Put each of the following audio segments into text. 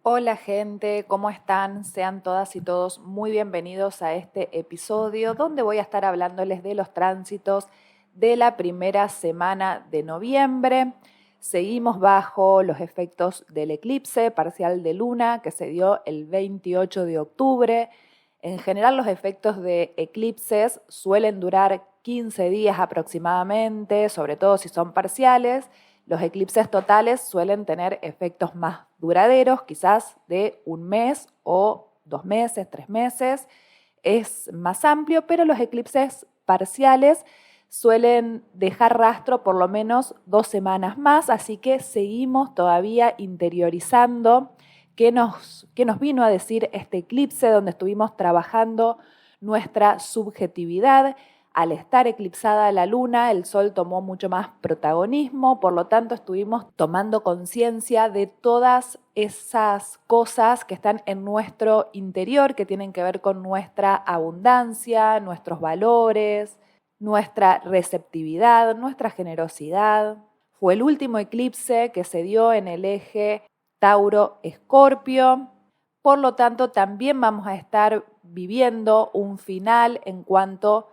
Hola gente, ¿cómo están? Sean todas y todos muy bienvenidos a este episodio donde voy a estar hablándoles de los tránsitos de la primera semana de noviembre. Seguimos bajo los efectos del eclipse parcial de luna que se dio el 28 de octubre. En general los efectos de eclipses suelen durar 15 días aproximadamente, sobre todo si son parciales. Los eclipses totales suelen tener efectos más duraderos, quizás de un mes o 2 meses, 3 meses. Es más amplio, pero los eclipses parciales suelen dejar rastro por lo menos 2 semanas más, así que seguimos todavía interiorizando qué nos vino a decir este eclipse, donde estuvimos trabajando nuestra subjetividad. Al estar eclipsada la luna, el sol tomó mucho más protagonismo, por lo tanto estuvimos tomando conciencia de todas esas cosas que están en nuestro interior, que tienen que ver con nuestra abundancia, nuestros valores, nuestra receptividad, nuestra generosidad. Fue el último eclipse que se dio en el eje Tauro-Escorpio. Por lo tanto, también vamos a estar viviendo un final en cuanto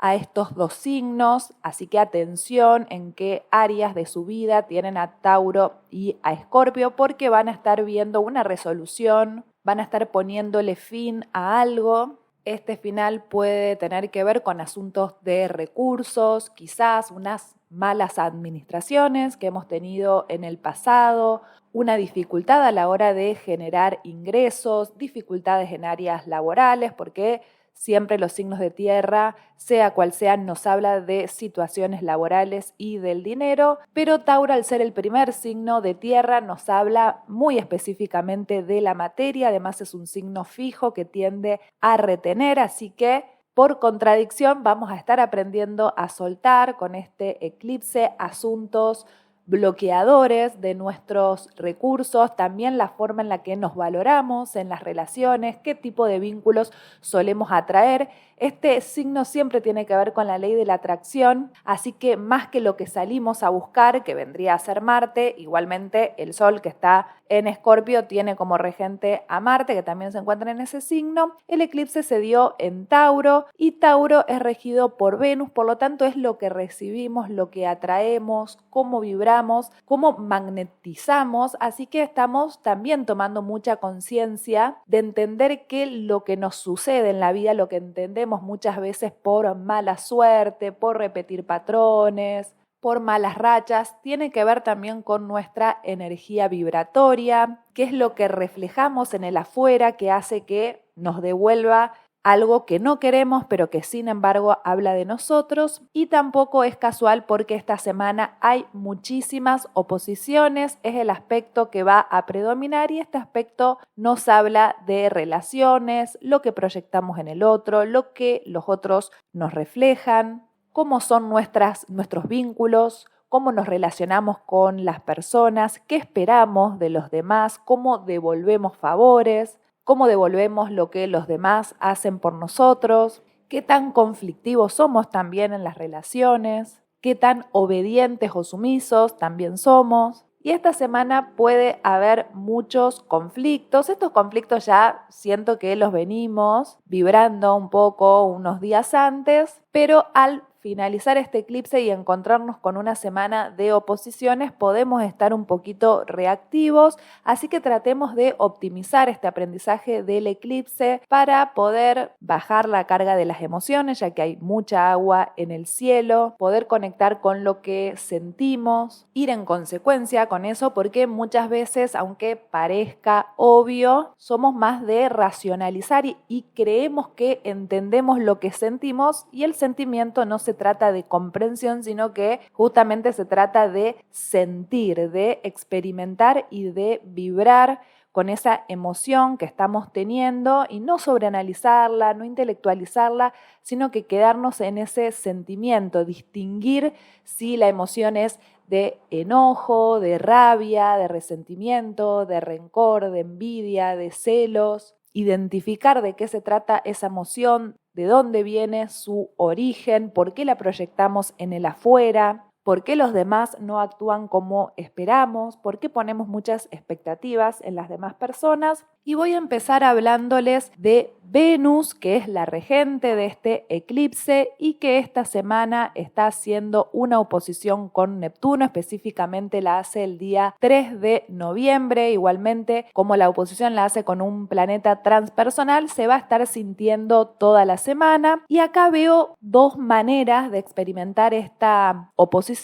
a estos dos signos, así que atención en qué áreas de su vida tienen a Tauro y a Escorpio, porque van a estar viendo una resolución, van a estar poniéndole fin a algo. Este final puede tener que ver con asuntos de recursos, quizás unas malas administraciones que hemos tenido en el pasado, una dificultad a la hora de generar ingresos, dificultades en áreas laborales, porque siempre los signos de tierra, sea cual sea, nos habla de situaciones laborales y del dinero, pero Tauro, al ser el primer signo de tierra, nos habla muy específicamente de la materia. Además es un signo fijo que tiende a retener, así que por contradicción vamos a estar aprendiendo a soltar con este eclipse asuntos bloqueadores de nuestros recursos, también la forma en la que nos valoramos en las relaciones, qué tipo de vínculos solemos atraer. Este signo siempre tiene que ver con la ley de la atracción, así que más que lo que salimos a buscar, que vendría a ser Marte, igualmente el Sol que está en Escorpio tiene como regente a Marte, que también se encuentra en ese signo. El eclipse se dio en Tauro y Tauro es regido por Venus, por lo tanto es lo que recibimos, lo que atraemos, cómo vibramos, cómo magnetizamos, así que estamos también tomando mucha conciencia de entender que lo que nos sucede en la vida, lo que entendemos muchas veces por mala suerte, por repetir patrones, por malas rachas, tiene que ver también con nuestra energía vibratoria, que es lo que reflejamos en el afuera, que hace que nos devuelva algo que no queremos, pero que sin embargo habla de nosotros. Y tampoco es casual porque esta semana hay muchísimas oposiciones, es el aspecto que va a predominar y este aspecto nos habla de relaciones, lo que proyectamos en el otro, lo que los otros nos reflejan, cómo son nuestros vínculos, cómo nos relacionamos con las personas, qué esperamos de los demás, cómo devolvemos favores, cómo devolvemos lo que los demás hacen por nosotros, qué tan conflictivos somos también en las relaciones, qué tan obedientes o sumisos también somos. Y esta semana puede haber muchos conflictos. Estos conflictos ya siento que los venimos vibrando un poco unos días antes, pero al finalizar este eclipse y encontrarnos con una semana de oposiciones, podemos estar un poquito reactivos, así que tratemos de optimizar este aprendizaje del eclipse para poder bajar la carga de las emociones, ya que hay mucha agua en el cielo, poder conectar con lo que sentimos, ir en consecuencia con eso, porque muchas veces, aunque parezca obvio, somos más de racionalizar y creemos que entendemos lo que sentimos, y el sentimiento no se trata de comprensión, sino que justamente se trata de sentir, de experimentar y de vibrar con esa emoción que estamos teniendo y no sobreanalizarla, no intelectualizarla, sino que quedarnos en ese sentimiento, distinguir si la emoción es de enojo, de rabia, de resentimiento, de rencor, de envidia, de celos, identificar de qué se trata esa emoción, de dónde viene su origen, por qué la proyectamos en el afuera, por qué los demás no actúan como esperamos, por qué ponemos muchas expectativas en las demás personas. Y voy a empezar hablándoles de Venus, que es la regente de este eclipse y que esta semana está haciendo una oposición con Neptuno, específicamente la hace el día 3 de noviembre. Igualmente, como la oposición la hace con un planeta transpersonal, se va a estar sintiendo toda la semana. Y acá veo dos maneras de experimentar esta oposición.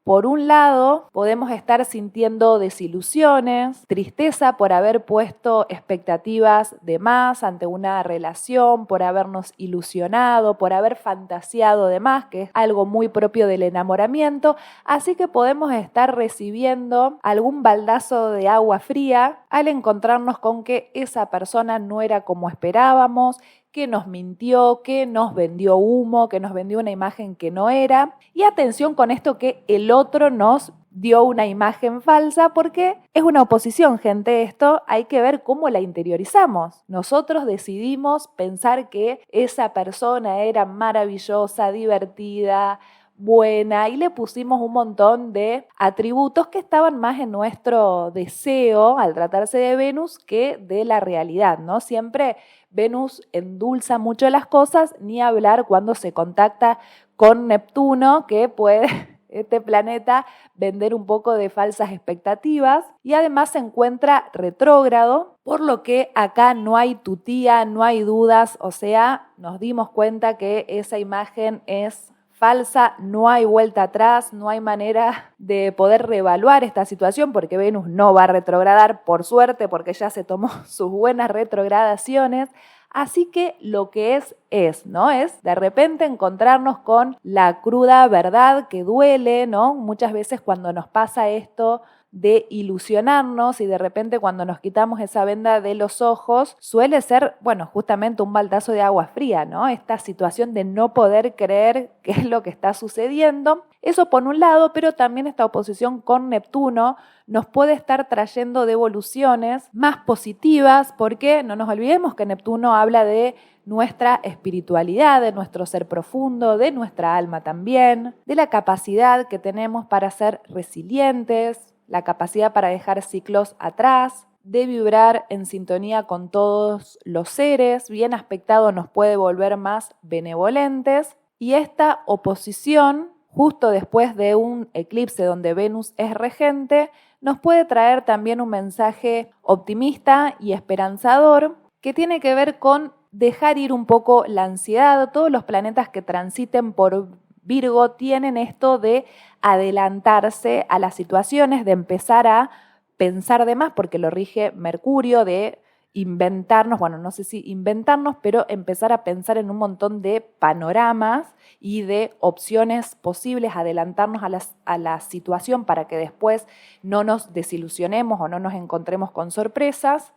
Por un lado, podemos estar sintiendo desilusiones, tristeza por haber puesto expectativas de más ante una relación, por habernos ilusionado, por haber fantaseado de más, que es algo muy propio del enamoramiento. Así que podemos estar recibiendo algún baldazo de agua fría al encontrarnos con que esa persona no era como esperábamos, que nos mintió, que nos vendió humo, que nos vendió una imagen que no era. Y atención con esto, que el otro nos dio una imagen falsa, porque es una oposición, gente. Esto hay que ver cómo la interiorizamos. Nosotros decidimos pensar que esa persona era maravillosa, divertida, buena, y le pusimos un montón de atributos que estaban más en nuestro deseo al tratarse de Venus que de la realidad, ¿no? Siempre Venus endulza mucho las cosas, ni hablar cuando se contacta con Neptuno, que puede este planeta vender un poco de falsas expectativas, y además se encuentra retrógrado, por lo que acá no hay tutía, no hay dudas, o sea, nos dimos cuenta que esa imagen es falsa, no hay vuelta atrás, no hay manera de poder reevaluar esta situación, porque Venus no va a retrogradar, por suerte, porque ya se tomó sus buenas retrogradaciones. Así que lo que es, ¿no? Es de repente encontrarnos con la cruda verdad que duele, ¿no? Muchas veces cuando nos pasa esto de ilusionarnos y de repente cuando nos quitamos esa venda de los ojos, suele ser, bueno, justamente un baldazo de agua fría, ¿no? Esta situación de no poder creer qué es lo que está sucediendo. Eso por un lado, pero también esta oposición con Neptuno nos puede estar trayendo devoluciones más positivas, porque no nos olvidemos que Neptuno habla de nuestra espiritualidad, de nuestro ser profundo, de nuestra alma también, de la capacidad que tenemos para ser resilientes, la capacidad para dejar ciclos atrás, de vibrar en sintonía con todos los seres. Bien aspectado nos puede volver más benevolentes, y esta oposición, justo después de un eclipse donde Venus es regente, nos puede traer también un mensaje optimista y esperanzador que tiene que ver con dejar ir un poco la ansiedad. Todos los planetas que transiten por Virgo tienen esto de adelantarse a las situaciones, de empezar a pensar de más, porque lo rige Mercurio, de inventarnos, bueno, no sé si inventarnos, pero empezar a pensar en un montón de panoramas y de opciones posibles, adelantarnos a la situación para que después no nos desilusionemos o no nos encontremos con sorpresas.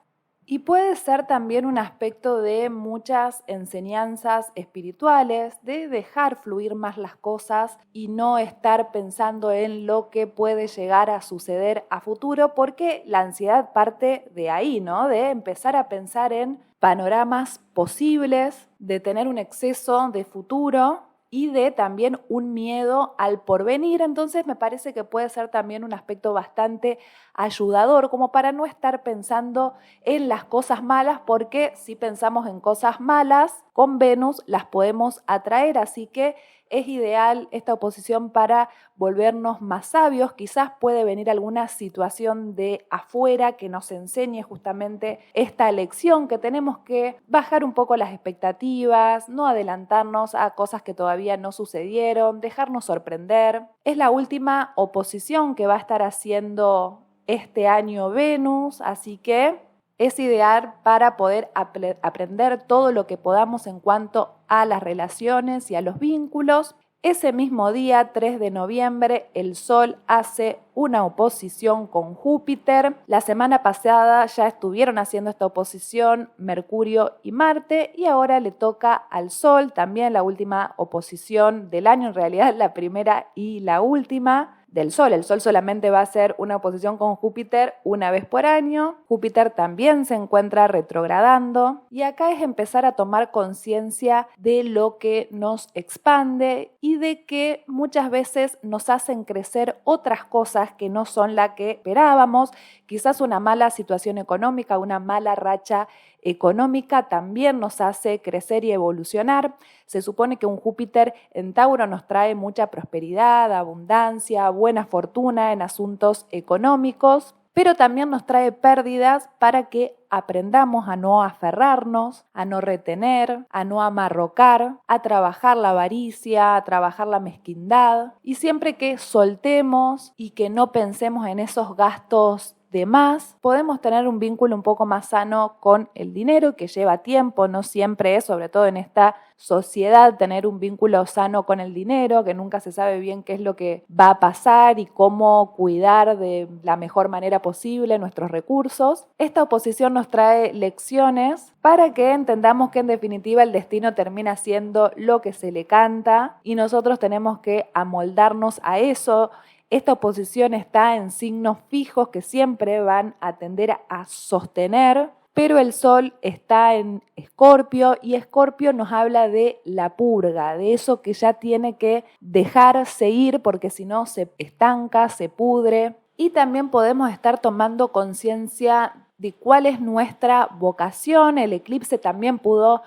Y puede ser también un aspecto de muchas enseñanzas espirituales, de dejar fluir más las cosas y no estar pensando en lo que puede llegar a suceder a futuro, porque la ansiedad parte de ahí, ¿no? De empezar a pensar en panoramas posibles, de tener un exceso de futuro y de también un miedo al porvenir. Entonces me parece que puede ser también un aspecto bastante ayudador, como para no estar pensando en las cosas malas, porque si pensamos en cosas malas, con Venus las podemos atraer. Así que es ideal esta oposición para volvernos más sabios. Quizás puede venir alguna situación de afuera que nos enseñe justamente esta lección, que tenemos que bajar un poco las expectativas, no adelantarnos a cosas que todavía no sucedieron, dejarnos sorprender. Es la última oposición que va a estar haciendo este año Venus, así que es ideal para poder aprender todo lo que podamos en cuanto a las relaciones y a los vínculos. Ese mismo día, 3 de noviembre, el Sol hace una oposición con Júpiter. La semana pasada ya estuvieron haciendo esta oposición Mercurio y Marte, y ahora le toca al Sol, también la última oposición del año, en realidad la primera y la última del Sol. El Sol solamente va a hacer una oposición con Júpiter una vez por año. Júpiter también se encuentra retrogradando y acá es empezar a tomar conciencia de lo que nos expande y de que muchas veces nos hacen crecer otras cosas que no son la que esperábamos. Quizás una mala situación económica, una mala racha económica también nos hace crecer y evolucionar. Se supone que un Júpiter en Tauro nos trae mucha prosperidad, abundancia, buena fortuna en asuntos económicos, pero también nos trae pérdidas para que aprendamos a no aferrarnos, a no retener, a no amarrocar, a trabajar la avaricia, a trabajar la mezquindad. Y siempre que soltemos y que no pensemos en esos gastos de más, podemos tener un vínculo un poco más sano con el dinero, que lleva tiempo, no siempre es, sobre todo en esta sociedad, tener un vínculo sano con el dinero, que nunca se sabe bien qué es lo que va a pasar y cómo cuidar de la mejor manera posible nuestros recursos. Esta oposición nos trae lecciones para que entendamos que en definitiva el destino termina siendo lo que se le canta y nosotros tenemos que amoldarnos a eso. Esta oposición está en signos fijos que siempre van a tender a sostener, pero el Sol está en Escorpio y Escorpio nos habla de la purga, de eso que ya tiene que dejarse ir porque si no se estanca, se pudre. Y también podemos estar tomando conciencia de cuál es nuestra vocación. El eclipse también pudo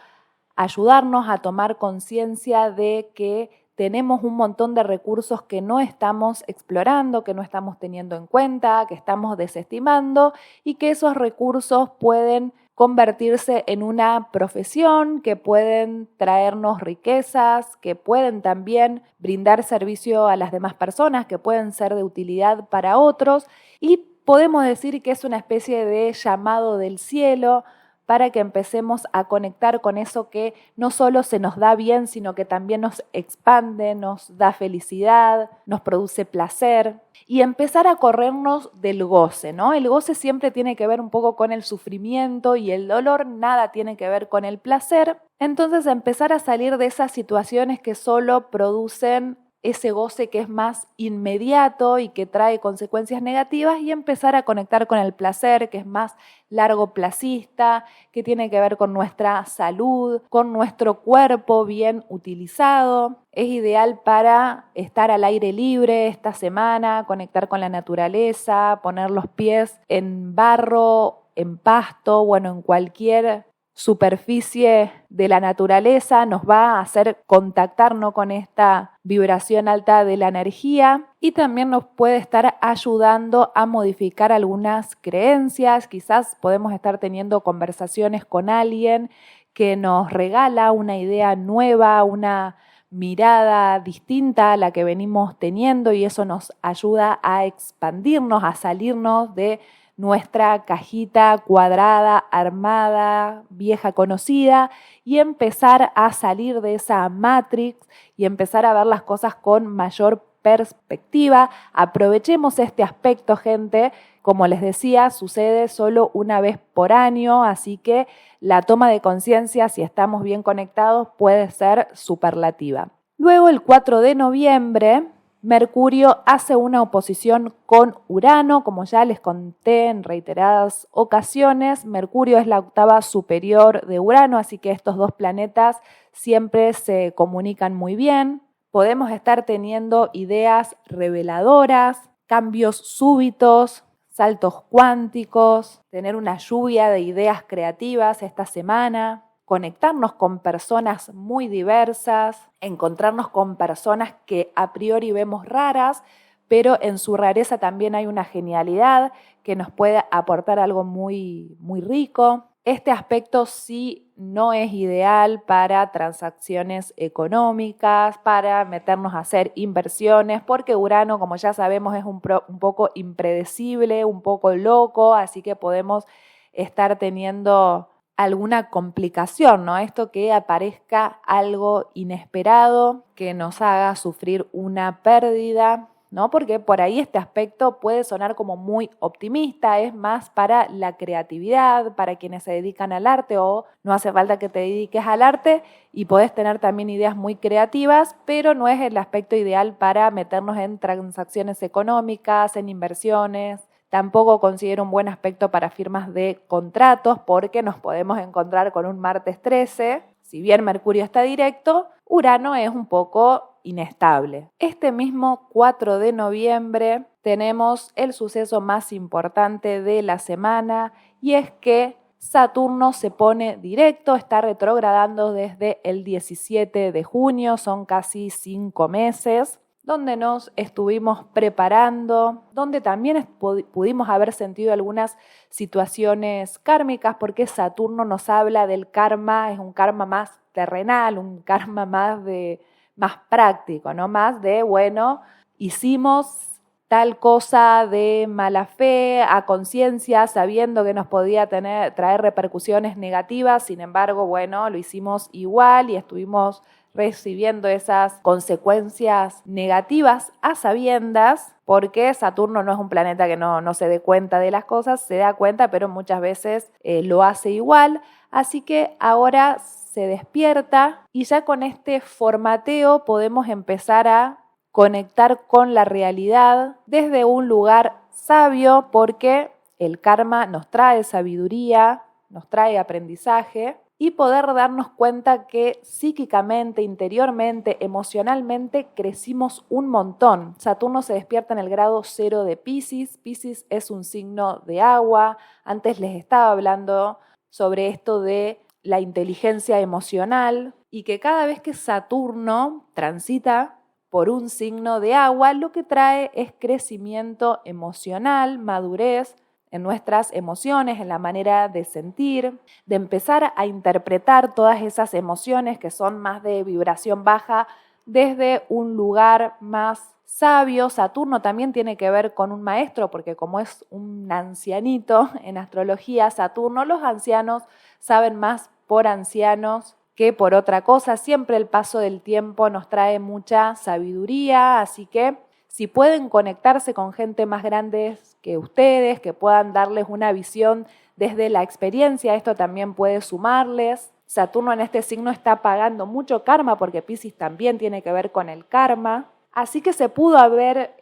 ayudarnos a tomar conciencia de que tenemos un montón de recursos que no estamos explorando, que no estamos teniendo en cuenta, que estamos desestimando y que esos recursos pueden convertirse en una profesión, que pueden traernos riquezas, que pueden también brindar servicio a las demás personas, que pueden ser de utilidad para otros y podemos decir que es una especie de llamado del cielo para que empecemos a conectar con eso que no solo se nos da bien, sino que también nos expande, nos da felicidad, nos produce placer y empezar a corrernos del goce, ¿no? El goce siempre tiene que ver un poco con el sufrimiento y el dolor, nada tiene que ver con el placer. Entonces empezar a salir de esas situaciones que solo producen ese goce que es más inmediato y que trae consecuencias negativas y empezar a conectar con el placer que es más largoplacista, que tiene que ver con nuestra salud, con nuestro cuerpo bien utilizado. Es ideal para estar al aire libre esta semana, conectar con la naturaleza, poner los pies en barro, en pasto, bueno, en cualquier superficie de la naturaleza, nos va a hacer contactarnos con esta vibración alta de la energía y también nos puede estar ayudando a modificar algunas creencias. Quizás podemos estar teniendo conversaciones con alguien que nos regala una idea nueva, una mirada distinta a la que venimos teniendo y eso nos ayuda a expandirnos, a salirnos de nuestra cajita cuadrada, armada, vieja conocida y empezar a salir de esa matrix y empezar a ver las cosas con mayor perspectiva. Aprovechemos este aspecto, gente. Como les decía, sucede solo una vez por año, así que la toma de conciencia, si estamos bien conectados, puede ser superlativa. Luego, el 4 de noviembre, Mercurio hace una oposición con Urano, como ya les conté en reiteradas ocasiones. Mercurio es la octava superior de Urano, así que estos dos planetas siempre se comunican muy bien. Podemos estar teniendo ideas reveladoras, cambios súbitos, saltos cuánticos, tener una lluvia de ideas creativas esta semana. Conectarnos con personas muy diversas, encontrarnos con personas que a priori vemos raras, pero en su rareza también hay una genialidad que nos puede aportar algo muy, muy rico. Este aspecto sí no es ideal para transacciones económicas, para meternos a hacer inversiones, porque Urano, como ya sabemos, es un poco impredecible, un poco loco, así que podemos estar teniendo alguna complicación, ¿no? Esto que aparezca algo inesperado, que nos haga sufrir una pérdida. ¿no? Porque por ahí este aspecto puede sonar como muy optimista, es más para la creatividad, para quienes se dedican al arte, o no hace falta que te dediques al arte y podés tener también ideas muy creativas, pero no es el aspecto ideal para meternos en transacciones económicas, en inversiones. Tampoco considero un buen aspecto para firmas de contratos porque nos podemos encontrar con un martes 13. Si bien Mercurio está directo, Urano es un poco inestable. Este mismo 4 de noviembre tenemos el suceso más importante de la semana y es que Saturno se pone directo, está retrogradando desde el 17 de junio, son casi 5 meses, donde nos estuvimos preparando, donde también pudimos haber sentido algunas situaciones kármicas, porque Saturno nos habla del karma, es un karma más terrenal, un karma más práctico, ¿no? Más de, bueno, hicimos tal cosa de mala fe, a conciencia, sabiendo que nos podía traer repercusiones negativas, sin embargo, bueno, lo hicimos igual y estuvimos recibiendo esas consecuencias negativas a sabiendas, porque Saturno no es un planeta que no se dé cuenta de las cosas, se da cuenta, pero muchas veces lo hace igual, así que ahora se despierta y ya con este formateo podemos empezar a conectar con la realidad desde un lugar sabio, porque el karma nos trae sabiduría, nos trae aprendizaje, y poder darnos cuenta que psíquicamente, interiormente, emocionalmente crecimos un montón. Saturno se despierta en el grado 0 de Piscis. Piscis es un signo de agua. Antes les estaba hablando sobre esto de la inteligencia emocional y que cada vez que Saturno transita por un signo de agua, lo que trae es crecimiento emocional, madurez en nuestras emociones, en la manera de sentir, de empezar a interpretar todas esas emociones que son más de vibración baja desde un lugar más sabio. Saturno también tiene que ver con un maestro, porque como es un ancianito en astrología, Saturno, los ancianos saben más por ancianos que por otra cosa. Siempre el paso del tiempo nos trae mucha sabiduría, así que si pueden conectarse con gente más grande que ustedes, que puedan darles una visión desde la experiencia, esto también puede sumarles. Saturno en este signo está pagando mucho karma, porque Piscis también tiene que ver con el karma. Así que se pudo haber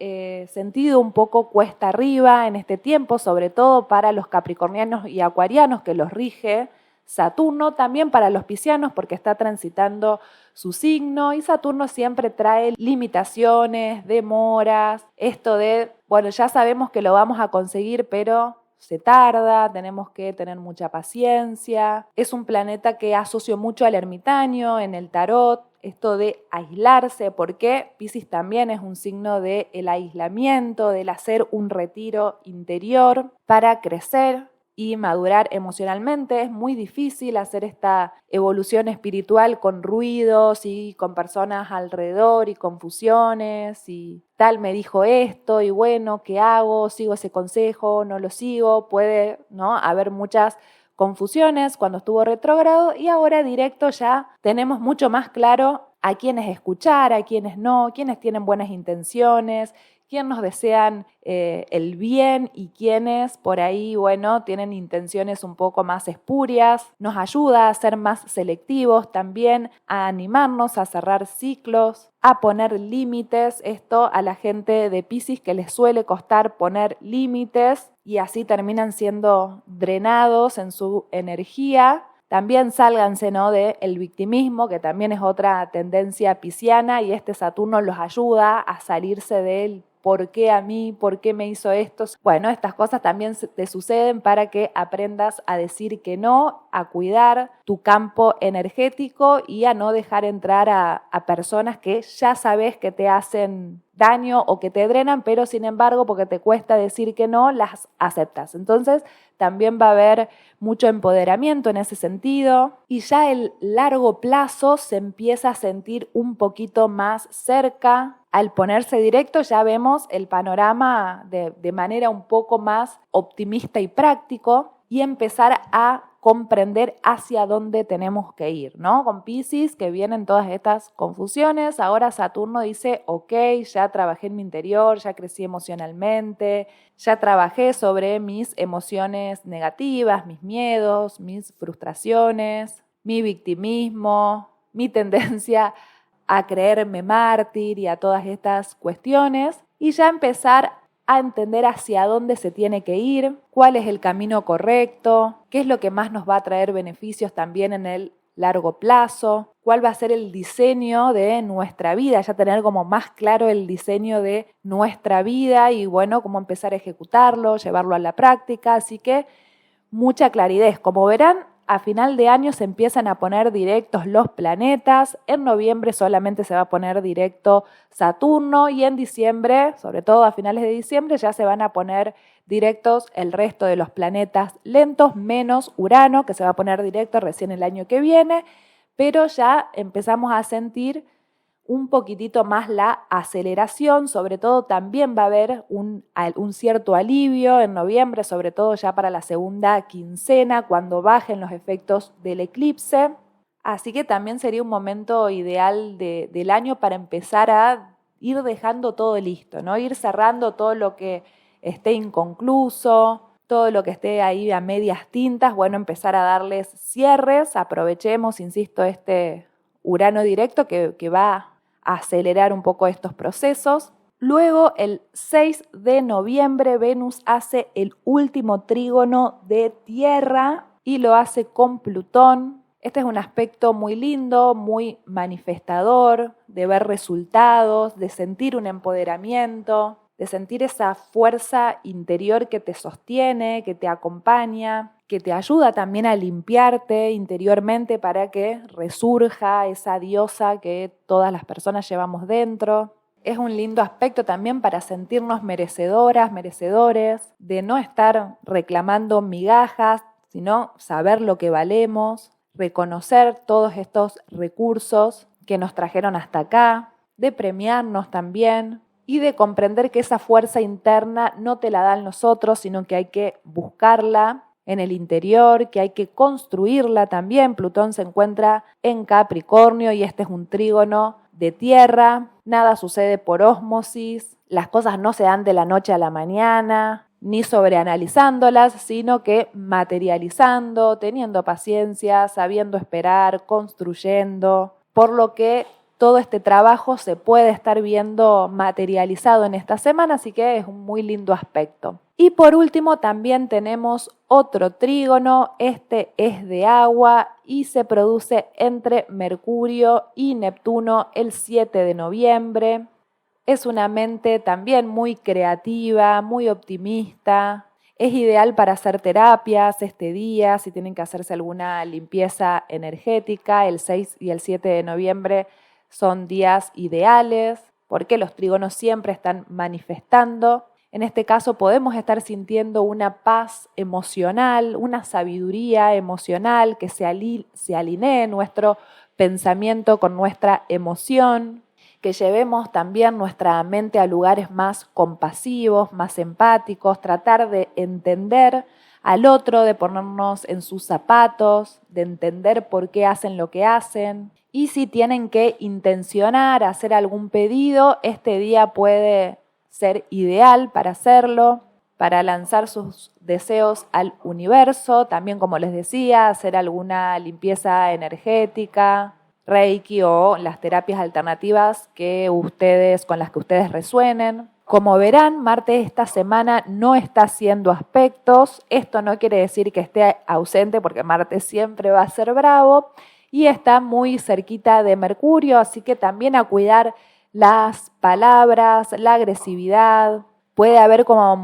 sentido un poco cuesta arriba en este tiempo, sobre todo para los capricornianos y acuarianos, que los rige Saturno, también para los piscianos porque está transitando su signo, y Saturno siempre trae limitaciones, demoras, esto de, bueno, ya sabemos que lo vamos a conseguir, pero se tarda, tenemos que tener mucha paciencia. Es un planeta que asocio mucho al ermitaño en el tarot, esto de aislarse, porque Piscis también es un signo del aislamiento, del hacer un retiro interior para crecer y madurar emocionalmente. Es muy difícil hacer esta evolución espiritual con ruidos y con personas alrededor y confusiones y tal me dijo esto y bueno, ¿qué hago? ¿Sigo ese consejo? ¿No lo sigo? Puede, ¿no?, haber muchas confusiones cuando estuvo retrógrado, y ahora directo ya tenemos mucho más claro a quiénes escuchar, a quiénes no, quiénes tienen buenas intenciones, quién nos desean el bien y quiénes por ahí, bueno, tienen intenciones un poco más espurias. Nos ayuda a ser más selectivos también, a animarnos a cerrar ciclos, a poner límites. Esto a la gente de Piscis que les suele costar poner límites y así terminan siendo drenados en su energía. También sálganse, ¿no?, del victimismo, que también es otra tendencia pisciana, y este Saturno los ayuda a salirse del ¿por qué a mí? ¿Por qué me hizo esto? Bueno, estas cosas también te suceden para que aprendas a decir que no, a cuidar tu campo energético y a no dejar entrar a personas que ya sabes que te hacen daño o que te drenan, pero sin embargo, porque te cuesta decir que no, las aceptas. Entonces, también va a haber mucho empoderamiento en ese sentido, y ya el largo plazo se empieza a sentir un poquito más cerca. Al ponerse directo ya vemos el panorama de manera un poco más optimista y práctico, y empezar a comprender hacia dónde tenemos que ir, ¿no? Con Piscis, que vienen todas estas confusiones, ahora Saturno dice, ok, ya trabajé en mi interior, ya crecí emocionalmente, ya trabajé sobre mis emociones negativas, mis miedos, mis frustraciones, mi victimismo, mi tendencia a creerme mártir y a todas estas cuestiones, y ya empezar a entender hacia dónde se tiene que ir, cuál es el camino correcto, qué es lo que más nos va a traer beneficios también en el largo plazo, cuál va a ser el diseño de nuestra vida, ya tener como más claro el diseño de nuestra vida y bueno, cómo empezar a ejecutarlo, llevarlo a la práctica, así que mucha claridad. Como verán, a final de año se empiezan a poner directos los planetas, en noviembre solamente se va a poner directo Saturno y en diciembre, sobre todo a finales de diciembre, ya se van a poner directos el resto de los planetas lentos, menos Urano, que se va a poner directo recién el año que viene, pero ya empezamos a sentir un poquitito más la aceleración, sobre todo también va a haber un cierto alivio en noviembre, sobre todo ya para la segunda quincena, cuando bajen los efectos del eclipse. Así que también sería un momento ideal del año para empezar a ir dejando todo listo, ¿no? Ir cerrando todo lo que esté inconcluso, todo lo que esté ahí a medias tintas, bueno, empezar a darles cierres, aprovechemos, insisto, este Urano directo que va a acelerar un poco estos procesos. Luego, el 6 de noviembre, Venus hace el último trígono de Tierra y lo hace con Plutón. Este es un aspecto muy lindo, muy manifestador, de ver resultados, de sentir un empoderamiento, de sentir esa fuerza interior que te sostiene, que te acompaña, que te ayuda también a limpiarte interiormente para que resurja esa diosa que todas las personas llevamos dentro. Es un lindo aspecto también para sentirnos merecedoras, merecedores, de no estar reclamando migajas, sino saber lo que valemos, reconocer todos estos recursos que nos trajeron hasta acá, de premiarnos también y de comprender que esa fuerza interna no te la dan los otros, sino que hay que buscarla en el interior, que hay que construirla también. Plutón se encuentra en Capricornio y este es un trígono de tierra. Nada sucede por ósmosis, las cosas no se dan de la noche a la mañana, ni sobreanalizándolas, sino que materializando, teniendo paciencia, sabiendo esperar, construyendo, por lo que todo este trabajo se puede estar viendo materializado en esta semana, así que es un muy lindo aspecto. Y por último también tenemos otro trígono, este es de agua y se produce entre Mercurio y Neptuno el 7 de noviembre. Es una mente también muy creativa, muy optimista. Es ideal para hacer terapias este día, si tienen que hacerse alguna limpieza energética, el 6 y el 7 de noviembre son días ideales porque los trígonos siempre están manifestando. En este caso podemos estar sintiendo una paz emocional, una sabiduría emocional que se alinee nuestro pensamiento con nuestra emoción, que llevemos también nuestra mente a lugares más compasivos, más empáticos, tratar de entender al otro, de ponernos en sus zapatos, de entender por qué hacen lo que hacen. Y si tienen que intencionar hacer algún pedido, este día puede ser ideal para hacerlo, para lanzar sus deseos al universo. También, como les decía, hacer alguna limpieza energética, Reiki o las terapias alternativas con las que ustedes resuenen. Como verán, Marte esta semana no está haciendo aspectos. Esto no quiere decir que esté ausente porque Marte siempre va a ser bravo y está muy cerquita de Mercurio, así que también a cuidar las palabras, la agresividad. Puede haber como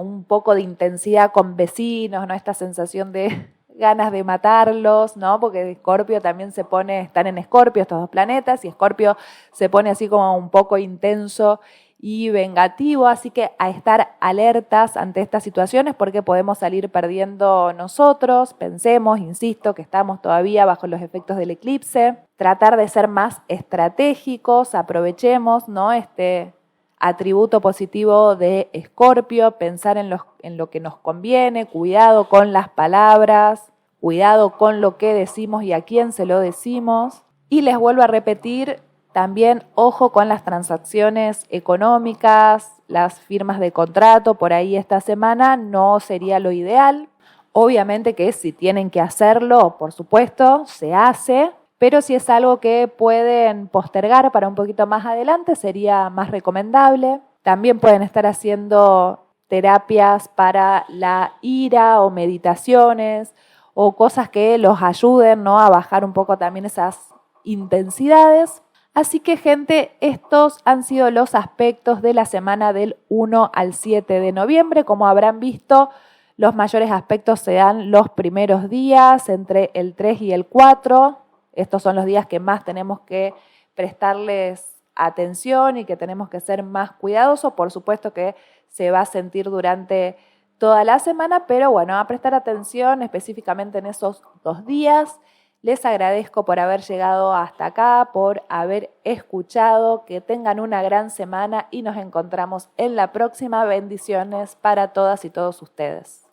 un poco de intensidad con vecinos, ¿no? Esta sensación de ganas de matarlos, ¿no? Porque Escorpio también están en Escorpio estos dos planetas, y Escorpio se pone así como un poco intenso y vengativo, así que a estar alertas ante estas situaciones porque podemos salir perdiendo nosotros. Pensemos, insisto, que estamos todavía bajo los efectos del eclipse. Tratar de ser más estratégicos, aprovechemos, ¿no? Este atributo positivo de Escorpio, pensar en lo que nos conviene, cuidado con las palabras, cuidado con lo que decimos y a quién se lo decimos. Y les vuelvo a repetir, también ojo con las transacciones económicas, las firmas de contrato, por ahí esta semana no sería lo ideal. Obviamente que si tienen que hacerlo, por supuesto, se hace, pero si es algo que pueden postergar para un poquito más adelante, sería más recomendable. También pueden estar haciendo terapias para la ira o meditaciones o cosas que los ayuden, ¿no?, a bajar un poco también esas intensidades. Así que, gente, estos han sido los aspectos de la semana del 1 al 7 de noviembre. Como habrán visto, los mayores aspectos se dan los primeros días, entre el 3 y el 4. Estos son los días que más tenemos que prestarles atención y que tenemos que ser más cuidadosos. Por supuesto que se va a sentir durante toda la semana, pero bueno, a prestar atención específicamente en esos 2 días. Les agradezco por haber llegado hasta acá, por haber escuchado, que tengan una gran semana y nos encontramos en la próxima. Bendiciones para todas y todos ustedes.